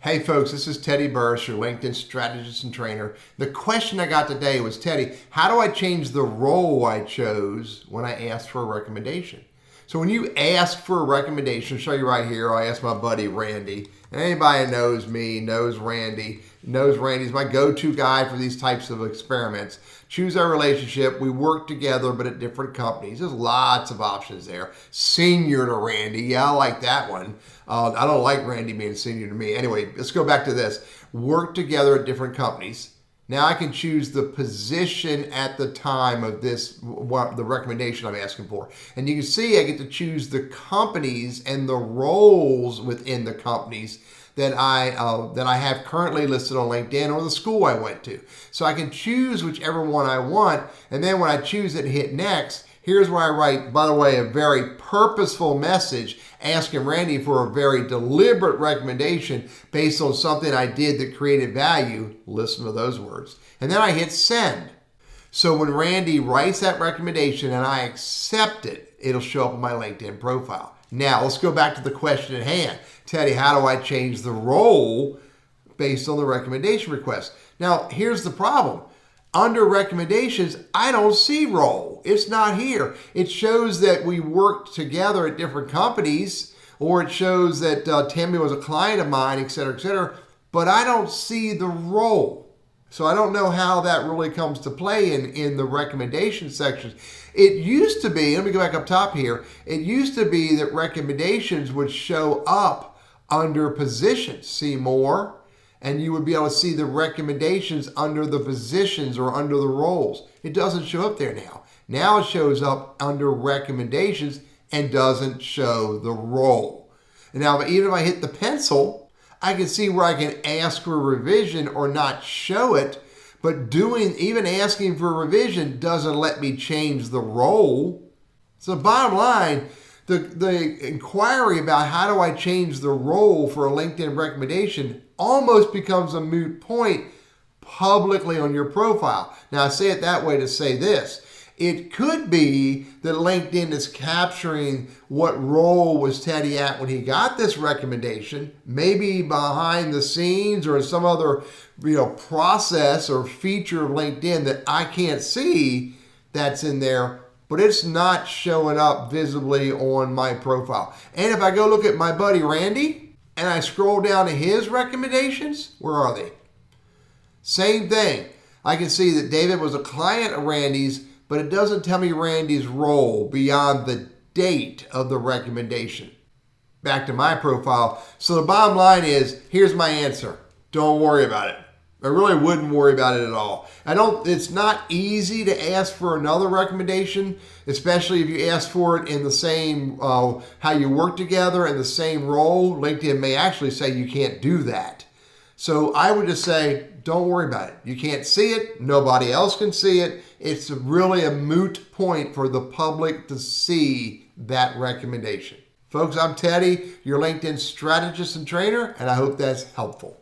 Hey folks, this is Teddy Burris, your LinkedIn strategist and trainer. The question I got today was, Teddy, how do I change the role I chose when I asked for a recommendation? So when you ask for a recommendation, I'll show you right here, I asked my buddy Randy. And anybody that knows me knows Randy. Knows Randy's my go-to guy for these types of experiments. Choose our relationship. We work together, but at different companies. There's lots of options there. Senior to Randy. Yeah, I like that one. I don't like Randy being senior to me. Anyway, let's go back to this. Work together at different companies. Now I can choose the position at the time of this, the recommendation I'm asking for. And you can see I get to choose the companies and the roles within the companies that I have currently listed on LinkedIn or the school I went to. So I can choose whichever one I want. And then when I choose it and hit next, here's where I write, by the way, a very purposeful message asking Randy for a very deliberate recommendation based on something I did that created value. Listen to those words. And then I hit send. So when Randy writes that recommendation and I accept it, it'll show up in my LinkedIn profile. Now let's go back to the question at hand. Teddy, how do I change the role based on the recommendation request? Now here's the problem. Under recommendations, I don't see role. It's not here. It shows that we worked together at different companies, or it shows that Tammy was a client of mine, et cetera, but I don't see the role. So I don't know how that really comes to play in the recommendation sections. It used to be, let me go back up top here, it used to be that recommendations would show up under positions. See more? And you would be able to see the recommendations under the positions or under the roles. It doesn't show up there now. Now it shows up under recommendations and doesn't show the role. And now even if I hit the pencil, I can see where I can ask for a revision or not show it, but even asking for a revision doesn't let me change the role. So bottom line, the inquiry about how do I change the role for a LinkedIn recommendation almost becomes a moot point publicly on your profile. Now I say it that way to say this. It could be that LinkedIn is capturing what role was Teddy at when he got this recommendation, maybe behind the scenes or some other process or feature of LinkedIn that I can't see that's in there, but it's not showing up visibly on my profile. And if I go look at my buddy Randy and I scroll down to his recommendations, where are they? Same thing. I can see that David was a client of Randy's, but it doesn't tell me Randy's role beyond the date of the recommendation. Back to my profile. So the bottom line is, here's my answer. Don't worry about it. I really wouldn't worry about it at all. It's not easy to ask for another recommendation, especially if you ask for it in the same, how you work together in the same role. LinkedIn may actually say you can't do that. So I would just say, don't worry about it. You can't see it. Nobody else can see it. It's really a moot point for the public to see that recommendation. Folks, I'm Teddy, your LinkedIn strategist and trainer, and I hope that's helpful.